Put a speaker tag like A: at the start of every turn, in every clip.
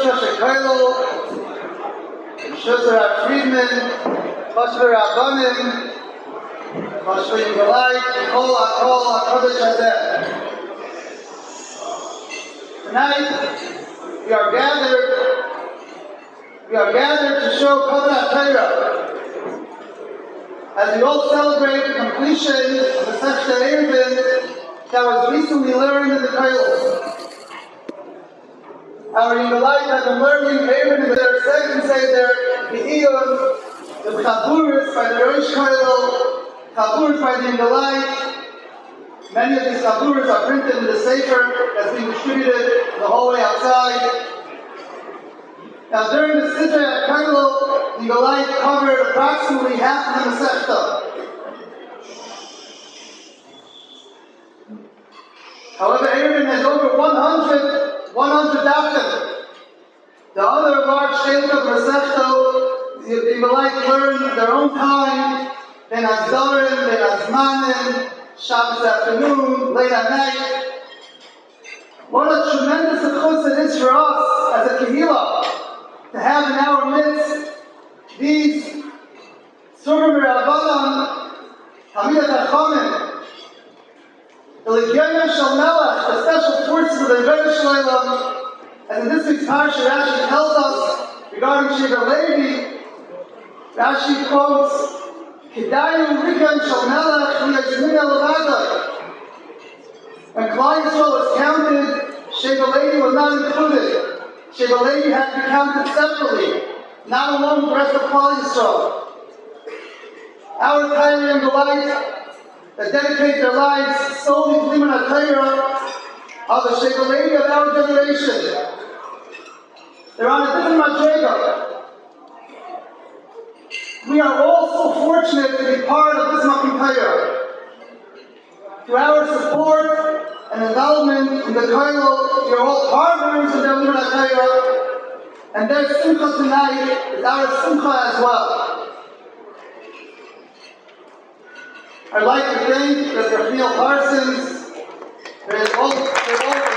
A: Kollel, Rabbi Friedman, Rabbanim, tonight we are gathered to show Kamenetsky as we all celebrate the completion of the NMB that was recently learned in the Kollel. Our Yingalite have been learning Aaron in their second Seder, the Siyum, the Chaburis by the Rosh Kollel, Chaburis by the Yingalite. Many of these Chaburis are printed in the Sefer that's being distributed in the hallway outside. Now during the Sidra at Kollel, the Yingalite covered approximately half of the Masechta. However, Aaron has over 100 dafim. The other large Shlita of Masechta, the Yingalite learn in their own time, Ben Azdarim, Ben Azmanim, Shabbos afternoon, late at night. What a tremendous zechus it is for us as a Kehillah to have in our midst these Surim Rabbanan, Hamidat HaChamim, the Legionim Shel Melech, the special forces of the Rebbe Sholom. And in this week's parsha, Rashi tells us regarding Sheva Levi, Rashi quotes, Kedayu Rikan Shel Melech V'yazmina Levada. When Kollel was counted, Sheva Levi was not included. Sheva Levi had to be counted separately, not along with the rest of Kollel. Our Torah and Delight that dedicate their lives solely to Liman HaTorah are the Sheva Levi of our generation. They're on a different madrega. We are all so fortunate to be part of this Makom Torah. Through our support and involvement in the Kollel, we are all partners in the Liman HaTorah, and their simcha tonight is our simcha as well. I'd like to thank Mr. Neil Parsons for all the arrangements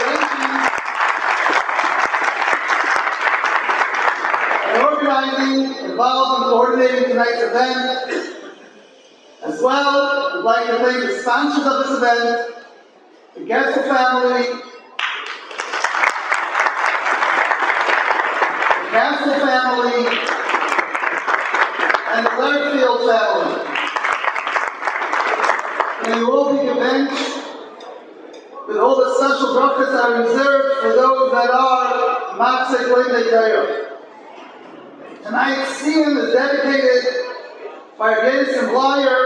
A: and organizing, involved in coordinating tonight's event. As well, I'd like to thank the sponsors of this event, the Gessel family, the Castle family, and the Learfield family. May you all be avenged with all the special brachas that are reserved for those that are Matzek Leidei Torah. Tonight's Siyum is dedicated by Rabbi and Blyer,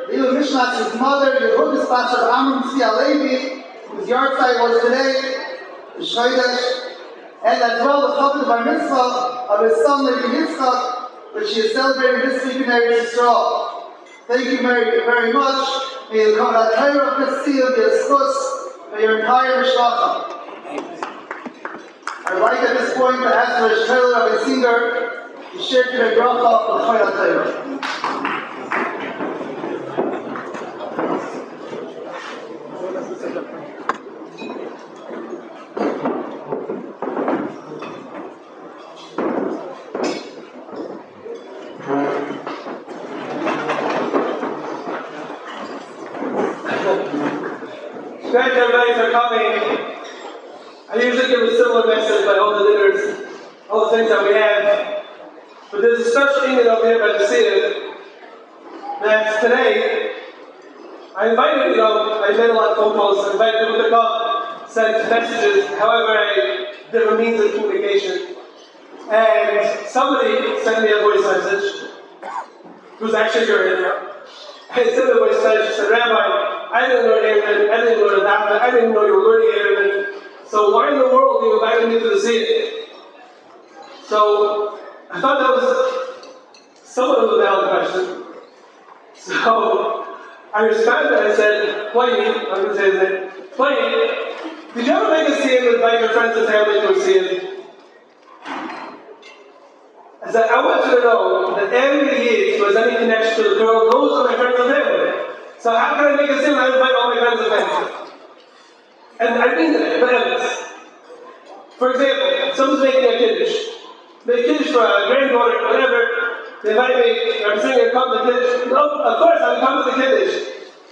A: Lilu Mishnatz's mother, Yehudis Pastor Amram Sia Levi, whose yard site was today, the Shloidesh, and as well the Chafetz Bar Mitzvah of his son Levi Yitzchak, which he is celebrating this week in Eretz Yisrael. Thank you very, very much. May the Kamenetsky of this Siyum be a schus for your entire Mishpacha. I'd like at this point to ask for his trailer of a singer to share to the bracha of Kamenetsky.
B: Thank everybody for coming. I usually give a similar message by all the dinners, all the things that we have. But there's a special thing that over here by the Siyum that today I invited, I made a lot of phone calls, I invited people to come, send messages, however, different means of communication. And somebody sent me a voice message, who's actually here right now. I sent a voice message, said, Rabbi, I didn't learn Aaron, I didn't learn that, I didn't know you were learning Aaron, so why in the world are you inviting me to the Siyum? So I thought that was somewhat of a valid question. So I responded, I said, Pliny, I'm going to say his name, Pliny, did you ever make a Siyum and invite your friends and family to a Siyum? I said, I want you to know that every year who has any connection to the girl, those are my friends and family. So how can I make a Siyum and invite all my friends and family? And I mean that, but evidence. For example, someone's making a kiddush. Make a kiddush for a granddaughter, whatever. They invite me, I'm saying, come to the kiddush. No, of course I would come to the kiddush.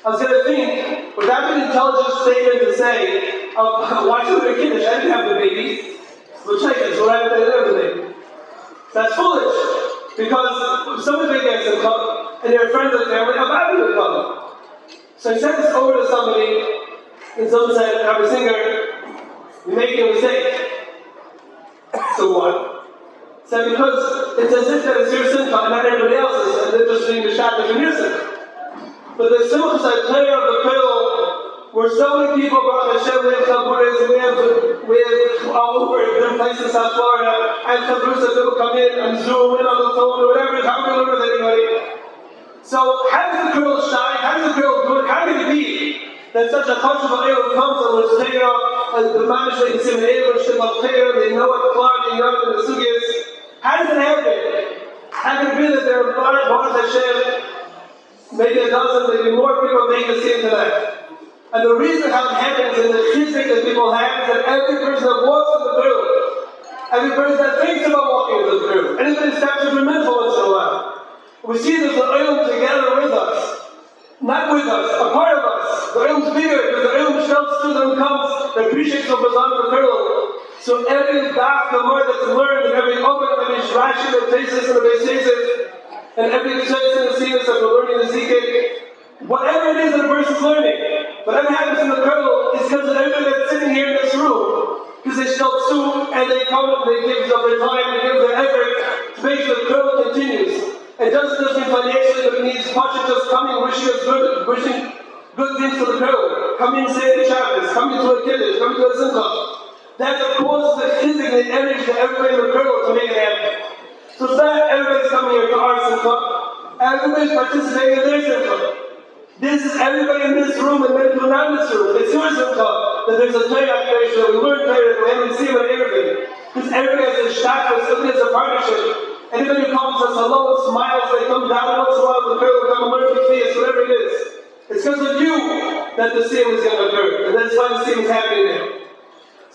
B: I was going to think, would that be an intelligent statement to say, why should we make a kiddush? I didn't have the baby. We'll check it, so I didn't have the baby. That's foolish. Because if someone's making a simcha, and they're friends of the family, I'm happy to come. So I sent this over to somebody, and someone said, Rabbi Singer, you're making a mistake. So what? So because it's as if that it's your simcha and not everybody else's, and they're just being distracted from your simcha. But the simchas I play of the Kollel, where so many people brought Hashem, we have Chabures, we have all over different places in South Florida, and Chabures that people come in on Zoom, and on the phone, or whatever, how can we live with anybody? So how does the Kollel shine? How does the Kollel do it? How can it be that such a chashuv ha'elam comes on which the mamish they can see in the Erev they know what the Florida, they know what the Sugi is. How does it happen? How can it be that there are Baruch Hashem, maybe a dozen, maybe more people make the same tonight? And the reason how it happens in the chizik that people have is that every person that walks in the Kollel, every person that thinks about walking in the Kollel, anybody steps in the middle once in a while, we see that the Olam together with us, not with us, a part of us. The Olam's bigger because the Olam shells through them comes, the appreciates of us on the Kollel. So every daf, the more that's learned, and every open, every shrashi, the thesis, and the basis, and every church in the series that we're learning the zikr, whatever it is that a person's learning, whatever happens in the Kollel is because of everybody that's sitting here in this room, because they shall too, and they come and they give of their time, they give their effort to make sure the Kollel continues. It doesn't just mean financially, but it means Pasha just coming, wishing us good, wishing good things to the Kollel, coming and saying the Shabbos, coming to a kiddush, coming to a simcha. That's what causes the chizik and the energy to everybody in the Kollel to make it happen. So it's not everybody's coming here to our simcha, everybody's participating in their simcha. This is everybody in this room and many people not in this room. It's your simcha that there's a Torah activation, that we learn Torah, that we haven't seen about everything. Because everybody has a shtakus, everybody has a partnership. Anybody who comes says hello, smiles, they come down once in a while, the Kollel come and learn the feast, whatever it is. It's because of you that the Siyum is going to occur. And that's why the Siyum is happening there.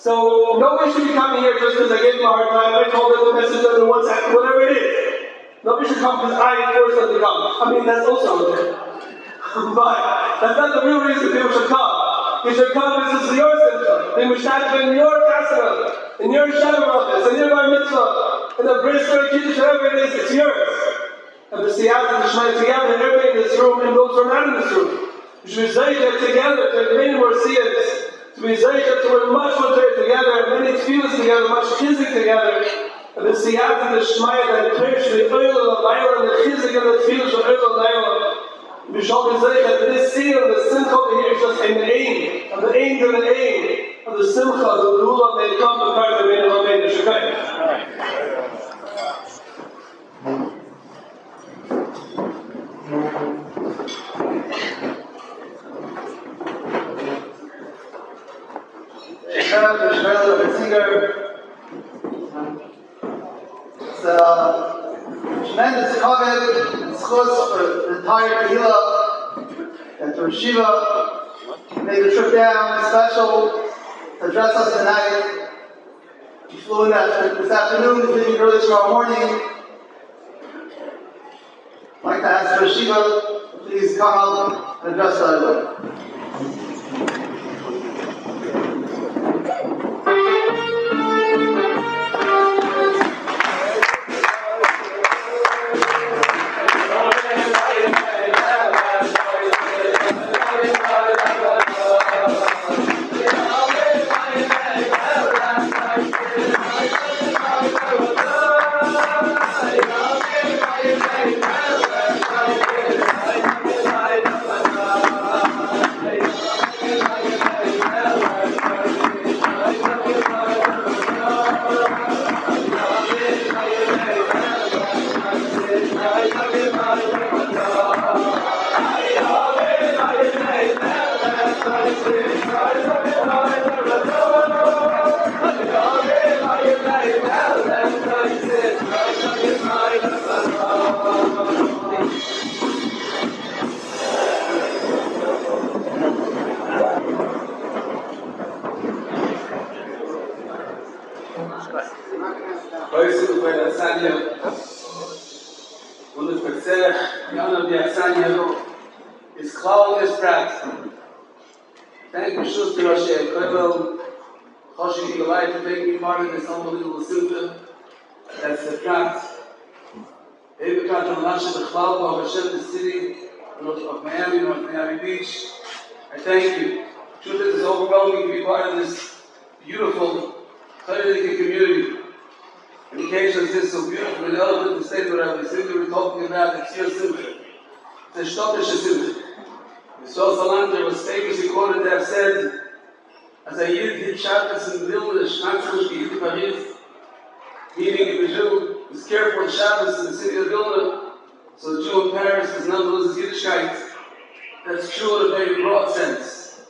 B: So nobody should be coming here just because I gave them a hard time, I told them the message on the WhatsApp, whatever it is. Nobody should come because I forced them to come. I mean, that's also okay. But that's not the real reason people should come. You should come because this is your simcha. They should have in your kasana, in your Shabbat, in your bar mitzvah, in the brisket, kiddush, whatever it is, it's yours. And the siyat and the shmai together, and everybody in this room, and those who are not in this room. You should be zayichet together, to have many more siyats, to be zayichet, to learn much more together, many tefillas together, much chizik together. And the siyat and the shmai, and the prayer should be oil and the layla, and the chizik and the tefillah should be oil and layla. We shall be zayichet, that this siyam, the simcha over here is just an aim, and the aim to the aim, of the simcha, the lula may come, the part of the minimum may the shekai.
A: It's tremendous covet and schus for the entire Kehillah and for Shiva. Made the trip down special to address us tonight. He flew in this afternoon, he's leaving early tomorrow morning. I'd like to ask for Shiva, please come up and address everybody.
B: Heute bei der Sanya und das Bezirk, die anderen die Sanya ist klar und ist breit. Thank you, Schuster Roshi, Kollel, Choshi, die Geleit, to take me part of this unbelievable Sutta. That's the prat. Even prat on Lasha, the cloud of Hashem, the city of Miami, North Miami Beach. I thank you. Truth is, it's overwhelming to be part of this beautiful, Kamenetsky community. And the occasion is this so beautiful and eloquent, the statement Rabbi we were talking about, it's your Simcha. It's a Shtopische Simcha. Yisrael Salanter was famously quoted to have said, as a Yid hit Shabbos in Vilna, the Schnatzlish in Paris, meaning if a Jew is careful in Shabbos in the city of Vilna, so the Jew in Paris does not lose his Yiddishkeit. That's true in a very broad sense.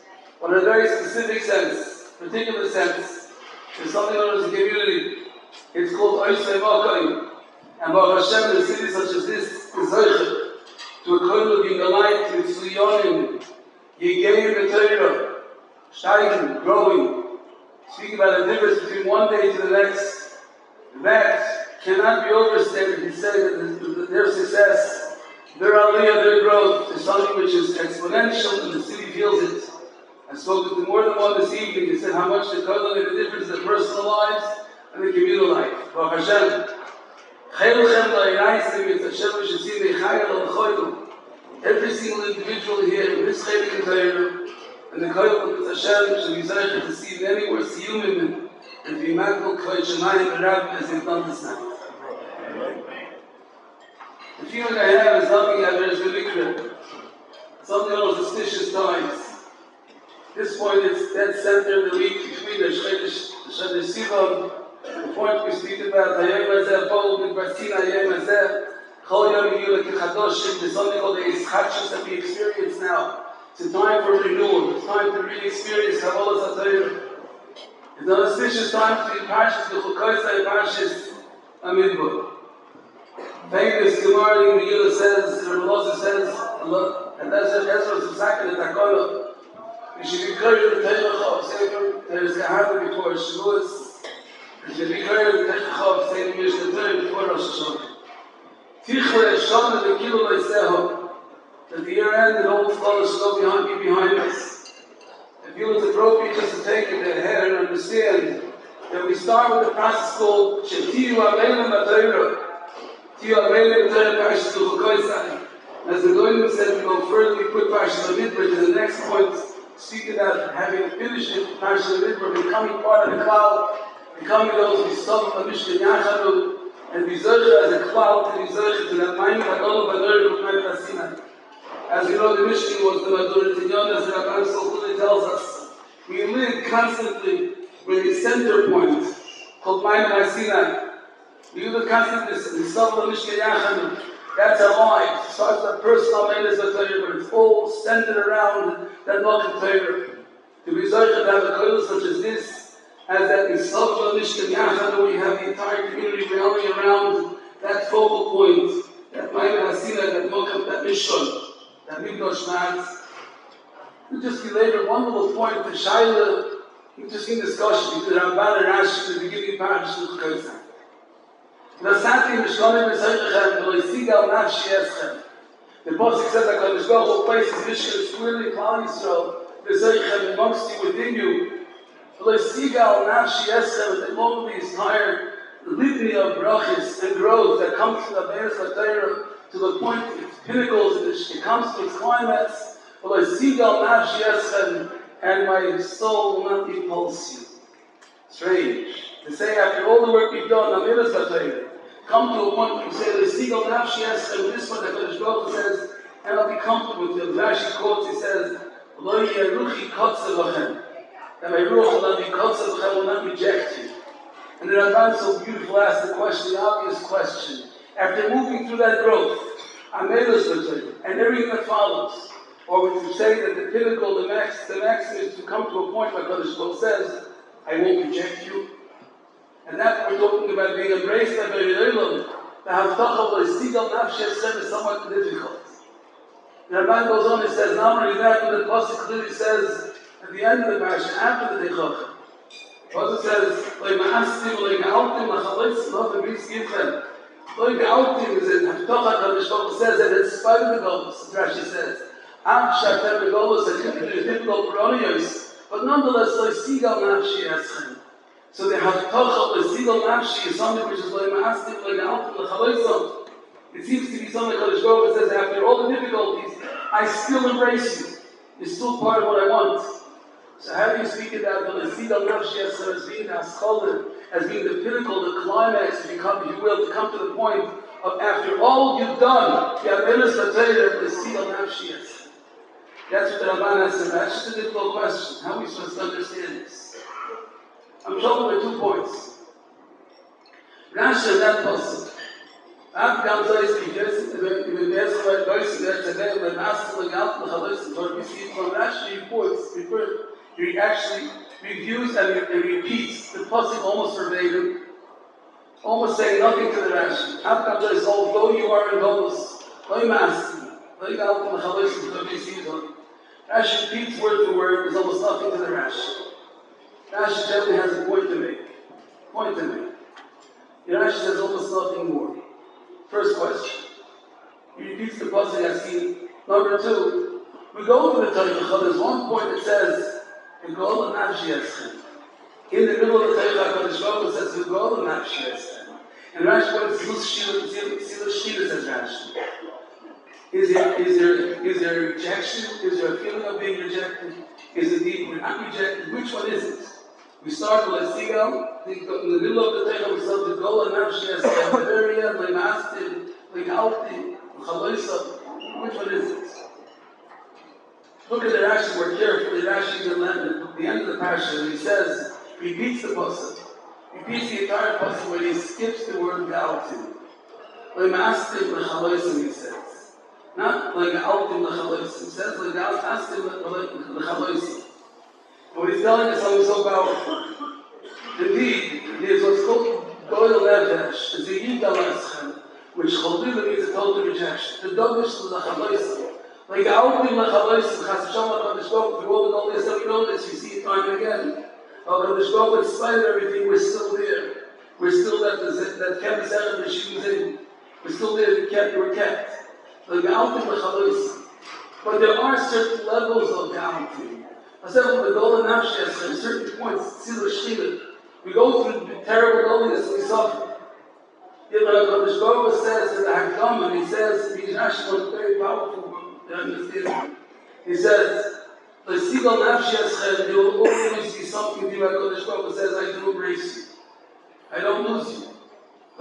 B: But in a very specific sense, particular sense, there's something known as a community. It's called Oisei Makayim. And Baruch Hashem, in a city such as this, is Zeichel. To a Kollel being alive to Siyum, Yigayim B'Torah, steigen, growing, speaking about the difference between one day to the next, that cannot be overstated to say that their success, their aliyah, their growth is something which is exponential and the city feels it. I spoke to more than one this evening. They said how much the Kollel made a difference in their personal lives and the communal life. Baruch Hashem. Every single individual here in this Chaylik and Torah, and the Kollel of Hashem should be zeichet to see many more Siyum and be magdal Kol Shemayim and Rabbi as they've done this night. The feeling I have is nothing out there is the mikra. Something else suspicious times. At this point, it's dead center of the week between the Siyum. The point we speak about, Hayom Hazeh, Paul, Midbartina, Hayom Hazeh, Chol Yom Yula Kechadoshim, there's something called the Ischachus that we experience now. It's a time for renewal. It's time to re-experience Kabbalah Satayim. It's an auspicious time to be Parshas B'Chukoisai and Parshas Amidbar. Famous Gemara in Megillah says, Rabbi says, and that's what's exactly the Takana. We should be clear to the Teichach of Sefer, there's Gehada before Shavuos. We should be clear to the Teichach of Sefer Mishnah Torah before Rosh Hashanah. Tichre Shana the Kilo Leiseho, that the year end and all the scholars should go behind us. I feel it's appropriate just to take it ahead and understand that we start with the process called Shetiyu Amelim B'Torah. Tiyu Amelim B'Torah Parshas B'Chukoisai. As the Goyim said, we go further, we put Parshas B'Midbar to the next point, speaking about having finished it, Parshas B'Midbar, becoming part of the cloud, becoming those we stop on Mishkan Yachadu, and be Zocher as a cloud to be Zocher to that mind of Allah Badur of Sinai. As you know, the Mishkan was the Badur Tinyon, as the Rabbi so clearly tells us. We live constantly with a center point called Mind Sinai. We live constantly in Sabbath Mishkan Yachadu. That's our life. It starts with personal maintenance of Torah, but it's all centered around that Malchut Torah. To be Zocher to have a Kollel such as this, as that in Sabbath Mishkan Yachadu, we have the entire community rallying around that focal point, that Ma'amad Hasina, that Malchut, that Mishkan, that Mikdash Ma'at. We just belabor one little point, the Shaila, interesting discussion between Rabbi and Rashi at the beginning of Parashas B'Chukoisai. Nasati Mishkanim B'Seichachem, V'lo Yisigal Nafshi Eschem. The Pasuk says that Kadosh Baruch Hu places Mishkan squarely in Klal Yisrael, B'Seichem, amongst you, within you. That moment the entire litany of brachas and growth that comes from the Beis HaTorah to the point of its pinnacles, it comes to its climax. And my soul will not repulse you. Strange. To say after all the work we've done on Beis HaTorah, come to a point where you say, and this one that Kodesh Baruch Hu says, and I'll be comfortable with you. Rashi quotes, he says, that my ruach will not reject you. And the Rabban so beautiful asked the question, the obvious question. After moving through that growth, and everything that follows, or would you say that the pinnacle, the maximum is to come to a point where Kodesh Baruch says, I won't reject you. And that we're talking about being embraced by Beri Olam. The Havtach of L'Sigal Nafshi Hashem is somewhat difficult. The Rabban goes on and says, not only that, but the Pasuk clearly says, at the end of the parasha, after the Teichach, Pasuk says, "Lo ma'astim lo ga'altim lachalois lo v'bris givchem." Lo ga'altim is in Haftocha Kadosh Baruch Hu says that in spite of the golus, Rashi says, "Am shatem the golus that could be difficult pronios, but nonetheless lo sigal nafshi eschem." So the Haftocha lo sigal nafshi is something which is lo ma'astim lo ga'altim lachalois. It seems to be something Kadosh Baruch Hu says, after all the difficulties, I still embrace you. You're still part of what I want. So how do you speak about the Lesidal Nafshi as being the Ascholin, as being the pinnacle, the climax, if you will, to come to the point of after all you've done, you have Lesidal Nafshi. That's what the Rabban has said. That's just a difficult question. How are we supposed to understand this? I'm talking about 2 points. Rashi and that pasuk. Ab gam zois gegessen, in der ersten Mal Deutschen der Tzadeh, when asked the Galt, the Chalois, or we see from Rashi reports, he actually reviews and repeats the pasuk almost verbatim, almost saying nothing to the Rashi. Ab gam zois, although you are in Golos, lo ma'astim, lo Galt, the Chalois, what we see on. Rashi repeats word for word, there's almost nothing to the Rashi. Rashi generally has a point to make. Rashi says almost nothing more. First question. He repeats the pasuk I've seen. Number 2, we go over the Torah. There's one point that says, in the middle of the Torah, Kadosh Baruch Hu says, and Rashi points to Shlita says Rashi. Is there a rejection? Is there a feeling of being rejected? Is it deep we're not rejected? Which one is it? We start with Sigal, in the middle of the Torah we start to go and Nafshi as the very end, like Mastin, like Alti, Chaloisa. Which one is it? Look at the Rashi more carefully. Rashi in the end of the parasha, he says, repeats the pasuk, repeats the entire pasuk where he skips the word Alti. Like Mastin, like Chaloisa, he says. Not like Alti, like Chaloisa. He says like Mastin, like Chaloisa. What he's telling us something so powerful. Indeed, there's what's called Kollel Nefesh, the Yigal Eschem, which Cholila means a total rejection. The Dogish is the Chaloisa. Like Alpim Lachaloisa, Chas Shalom Kadosh Baruch Hu, through all the Kollel that we know this, we see it time and again. Kadosh Baruch Hu, in spite of everything, we're still there. We're still that kept the Sechel that she was in. We're still there, we're kept. Like Alpim Lachaloisa. But there are certain levels of Alpim. I said, when the golden nafshi at certain points, Shlita, we go through terrible loneliness and we suffer. Yet when Kadosh Baruch Hu says in the Hakdama, he says, Rashi was very powerful understanding. He says, "L'sigal nafshi eschem," you will always see something to you. Kadosh Baruch Hu says, "I do embrace you. I don't lose you."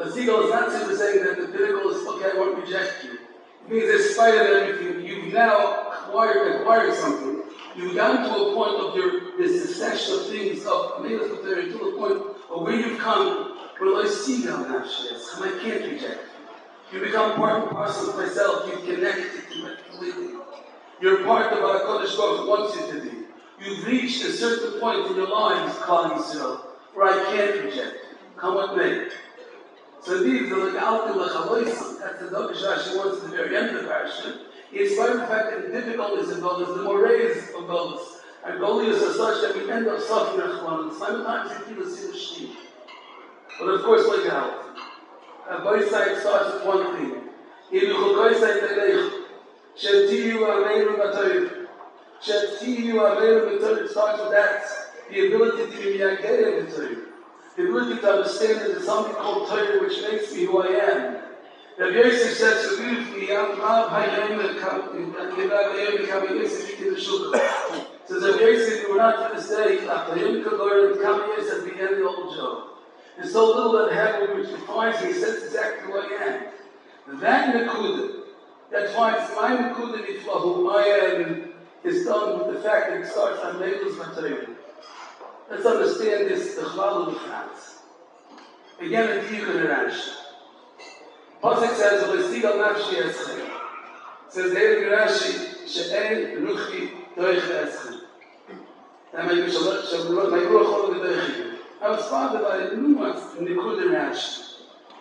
B: L'sigal is not simply saying that the pinnacle is okay, I won't reject you. It means, in spite of everything, you've now acquired something. You've gotten to a point of this succession of things, of to the point of where you've come, where I see God nafshi, I can't reject you. You become part and parcel of myself, you've connected to it completely. You're part of what HaKadosh Baruch Hu wants you to be. You've reached a certain point in your lives, Kal Yisrael, where I can't reject you. Come with me. So these are the Altim L'Chaloisim. That's the Dogish Rashi wants at the very end of the parasha. In spite of the fact that the difficulties of Golos, the mores of Golos, and Goliath are such that we end up suffering Achwan, and sometimes we feel a Siyum. But of course, like how? Both sides starts with one thing. It starts with that. The ability to be Miyageh in the Torah. The ability to understand that there's something called Torah which makes me who I am. Rabbi Yosef said so beautifully, says Rabbi Yosef, we're not going to say, Kamenetsky at the end of the old job. There's so little that heaven which defines me, says exactly who I am. That Nakuda, that finds my Nakuda Nifla, who I am, is done with the fact that it starts on Meilus Matayim. Let's understand this, the Chalal of the facts. Again, a Diyuk in Rashi. Pasuk says, "V'lesigal nafshi eschem." Says the Eirik Rashi, "She'en ruchi doich eschem." That might be my ruach all the doichim. I was founded by a nuance in the Nikud Rashi.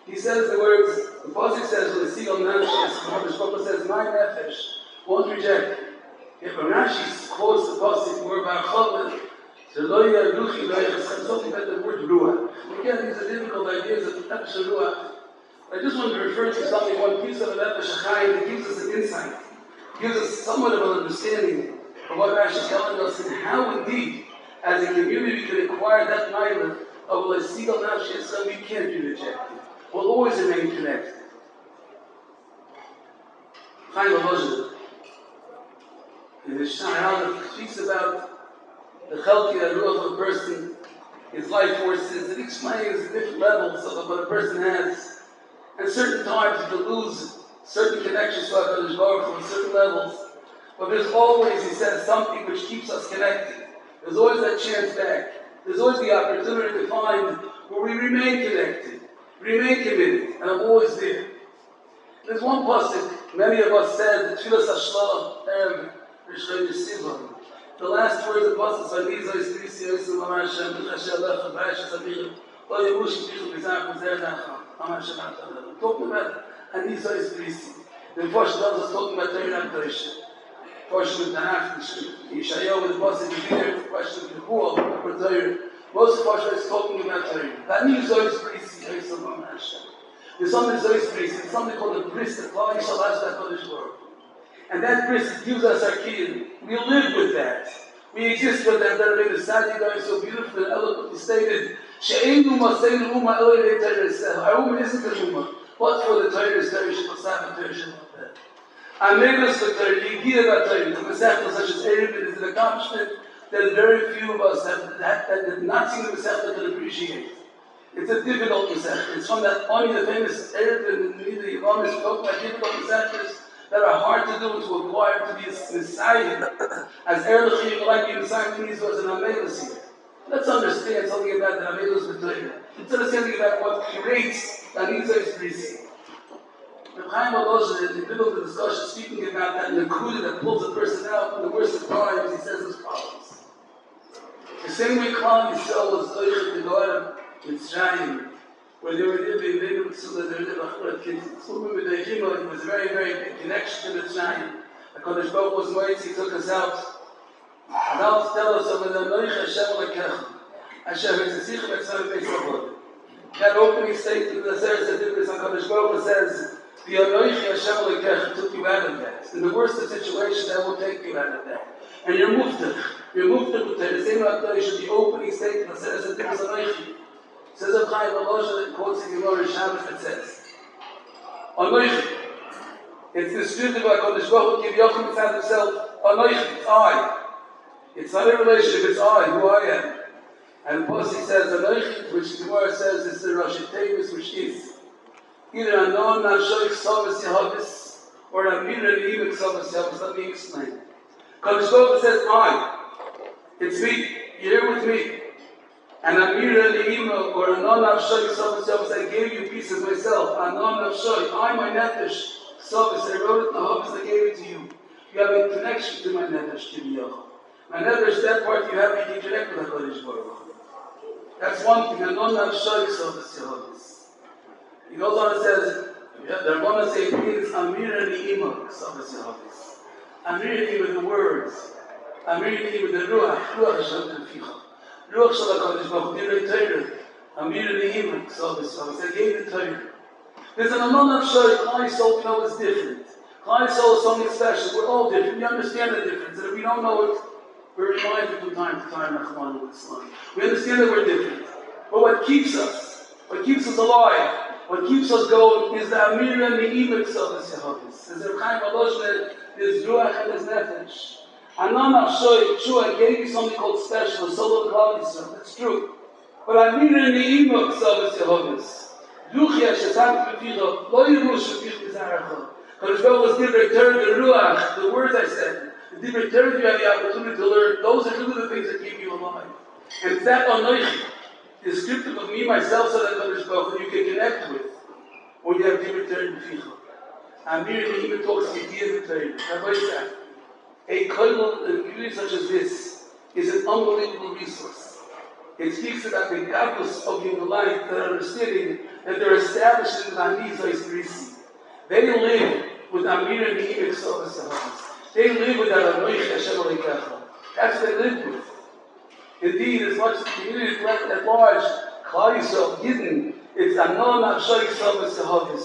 B: He says the words. The Pasuk says, "V'lesigal nafshi eschem." The Shlomo says, "My nefesh won't reject." Yet when Rashi quotes the Pasuk, where about Kollel,
C: Something about the word ruach. Again, these are difficult ideas of nefesh ruach. I just want to refer to something, one piece of a nefesh chayim that gives us an insight, gives us somewhat of an understanding of what Rashi is telling us and how indeed, as a community, we can acquire that knowledge of l'sigal nafshi Yisrael. We can't be rejected. We'll always remain connected. Chaim Elozher, in the Sha'ar, speaks about the chelki ruach of a person, his life forces. It explains the different levels of what a person has. And certain times you can lose certain connections to HaKadosh Baruch Hu on certain levels. But there's always, he says, something which keeps us connected. There's always that chance back. There's always the opportunity to find where we remain connected, remain committed, and I'm always there. There's one pasuk many of us said, the Tfilas Hashla, Erev Rishon Yisivah. The last words of the pasuk are Nizo Isprisi Yisrael Amar Hashem B'Chashem Lecha B'Rashas Abirim Lo Yerush B'Chichu B'Zach B'Zer Nacha Amar Hashem B'Chashem. Talking about Nizo Isprisi. The First tells us talking about Torah and Torah. First with Tanakh, Yeshayahu with the pasuk here, the question of Yehuah for Torah. Most of us is talking about Torah. Nizo Isprisi Yisrael Amar Hashem. There's something so expressive. There's something called a bris, the Kollel Shalash HaKadosh Baruch Hu. And that bris gives us our key. We live with that. We exist with that. That Rabbi Sadi guy so beautifully and eloquently stated, She'einu Maseinu Uma Eloi Torah Yisrael. Our Uma isn't an Uma, but for the Torah is Torah Shebasam and Torah Shebasam. Amegas for Torah, Yigiyah about Torah, the Masechta such as Erev is an accomplishment that very few of us have not seen the Masechta that appreciate. It's a difficult Masechta. It's from that only the famous Erev and the Imam is talking about difficult Masechtas that are hard to do and to acquire to be a Messiah. As Erlich like the Messiah means was an Amelis here. Let's understand something about the Amelis B'Torah. Let's understand something about what creates the Anitza Isprisi. Rabbi Chaim Elozher, in the middle of the discussion, speaking about that Nakuda that pulls a person out in the worst of times, he says as follows. The same way Kollel Yisrael was Oichet to go out of Mitzrayim, where they were living, they were Tzula, they were living with the Himo, it was a very, very big connection to Mitzrayim. HaKadosh Baruch Hu was Moitzi, he took us out. And now to tell us over the Noich Hashem Lekechem, Hashem Etzisich Metzvah Beis Avod. That opening statement of the Seres HaDibris, HaKadosh Baruch Hu says, the Noich Hashem Lekechem took you out of that. In the worst of situations, that will take you out of that. And you're muftach with the same Akdoi should be opening statement of the Seres HaDibris Anoichi. Says Rabbi Chaim Elozher, quotes the Gemara in Shabbos that says, Anoichi. It's the spirit of HaKadosh Baruch Hu give Yochim inside himself. Anoichi, it's I. It's not a relationship, it's I, who I am. And the Pasuk says, Anoichi, which the Gemara says is the Rosh Tevis, which is either Anon Nashoik Savas Yehavis or Amira Neimik Savas Yehavis. Let me explain. HaKadosh Baruch Hu says, I. It's me. You're here with me. And Amira Neima or Anon Nafshoik Savas Yehavis, I gave you a piece of myself. Anon Nafshoik, I, my Nefesh, Savas, I wrote it in the Havis, I gave it to you. You have a connection to my Nefesh, to the Yochel. My Nefesh, that part you have, you can connect with HaKadosh Baruch Hu. That's one thing. Anon Nafshoik Savas Yehavis. He goes on and says, the Rabbana say it means Amira Neima Savas Yehavis. Amira Neima, the words. Amira Neima, the Ruach Hashem Teficha. Ruach Shal HaKadosh Baruch Hu, Direi Torah, Amir Ne'imah, Savas Yehavis, I gave the Torah. There's an Anon Nafshoik, Klal Yisrael, we know it's different. Klal Yisrael is something special, we're all different, we understand the difference, and if we don't know it, we're reminded from time to time, Nachman with Islam. We understand that we're different. But what keeps us alive, what keeps us going, is the Amir Ne'imah, Savas Yehavis. As Rabbi Chaim Elozher, there's Ruach and there's Nefesh. Anon Nafshoik, true, I gave you something called special, a solo Klal Yisrael, that's true. But Amira Ne'imah Savas Yehavis. Duchia Shesam K'Picha, Lo Yerush K'Pich B'Zaracha. Kadosh Baruch Hu's Divrei Torah, the Ruach, the words I said, the Divrei Torah you have the opportunity to learn, those are really the things that keep you alive. And it's that Anoichi, descriptive of me, myself, so that Kadosh Baruch Hu you can connect with when you have Divrei Torah B'Ficha. Amira Ne'imah talks the idea of the Torah. Rabbi said, a Kollel, a community such as this, is an unbelievable resource. It speaks about the godless of human life that are understanding that they're established in the Anitza Isprisi. They live with Amira Ne'imah Savas Yehavis. They live with that Anoich Hashem Lekechem. That's what they live with. Indeed, as much as the community is left at large, Klal Yisrael, hidden, it's a non-Avshay Yisrael Sehavis,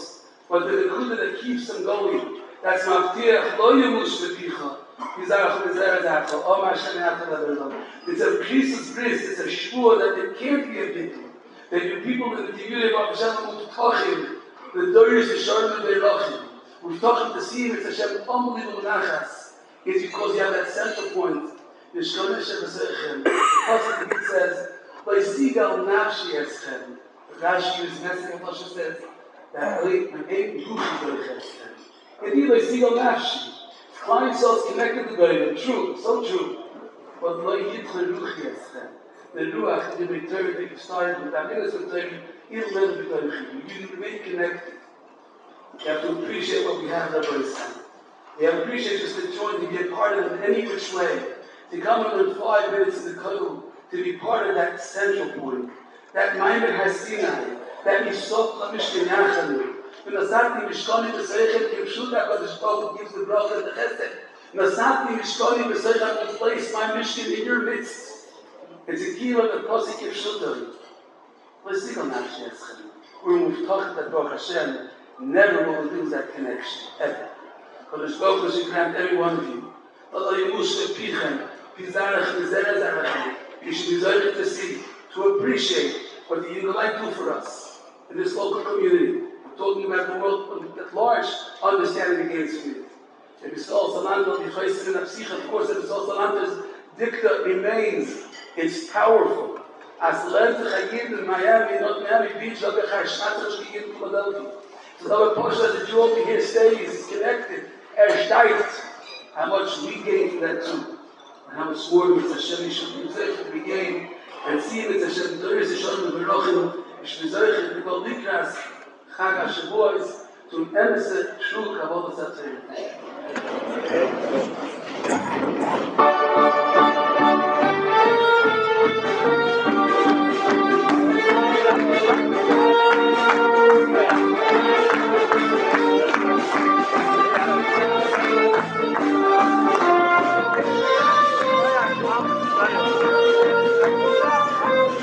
C: but the Nekuda that keeps them going. That's Maftiach, Lo Yemush Lepicha, Yizarach Mizer Zacha, Om Hashem Yaakov Adolam. It's a priest's bris, it's a shvur that it can't be a victim. That you people in the community of Hashem Mutachim, the Doris, the Sholom, and the Elohim, we've talked to see it's Hashem unbelievable nachas. It's because you have that central point. The Sholom Hashem Esechem. The Pasuk it says, "Loisigal nafshi eschem." Rashi is messing up. Pasuk says that my name Yuchi Doicheschem. Indeed, Loisigal nafshi. Klal Yisrael is connected to God. True, so true. But Lo Yitche Ruchi eschem. The ruach, the return that you started with, that minister told you, you remain connected. You have to appreciate what we have, Rabbi said. You have to appreciate just to join, to be a part of it in any which way. To come in 5 minutes in the Kollel, to be part of that central point. That Maimer Hasinai, that Yisot LaMishkin Yachanu. Nasati Mishkoni B'Seichet Yevshuda, but the Shpok gives the bracha and the chesed. Nasati Mishkoni B'Seichet will place my Mishkin in your midst. It's a key of the Pasuk Yevshuda. Let's see on Nafshi Eschem. We've talked that Baruch Hashem never will lose that connection, ever. Because the Baruch should grant every one of you. Allah Yemush Lepichem, Pizarach Mizera Zarachim. You should be zeichet to see, to appreciate what the Yidolai do for us in this local community. I'm talking about the world at large, understanding the gates of it. If it's all Salanto, the Chaysim in Apsicha, of course, if it's all Salanto's dicta remains, it's powerful. As learned to Chayim in Miami, not Miami Beach, like a Chashmatrosh Chayim in Philadelphia. So the Pasha that you over here stays, is connected, steigt. How much we gain from that too. And how much more with Hashem should be to be gained. And see with Hashem, there is a Sholom and Berachim, Shmizarech, and B'kol Nikras, Chag HaShavuos, to an emissary, Shul, Kavod, Satayim.